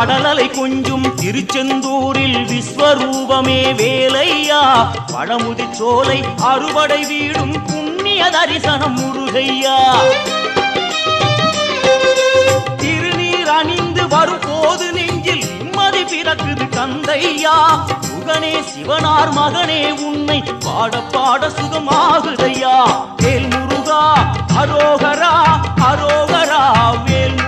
கடலலை கொஞ்சும் திருச்செந்தூரில் விஸ்வரூபமே வேலையா பழமுதி சோலை அறுபடை வீடும் புண்ணிய தரிசனம் முருகையா திருநீர் அணிந்து வரும் போது நெஞ்சில் நிம்மதி பிறக்குது கந்தையா சுகனே சிவனார் மகனே உன்னை பாட பாட சுகமாகுதையா வேல் முருகா அரோகரா அரோகரா வேல்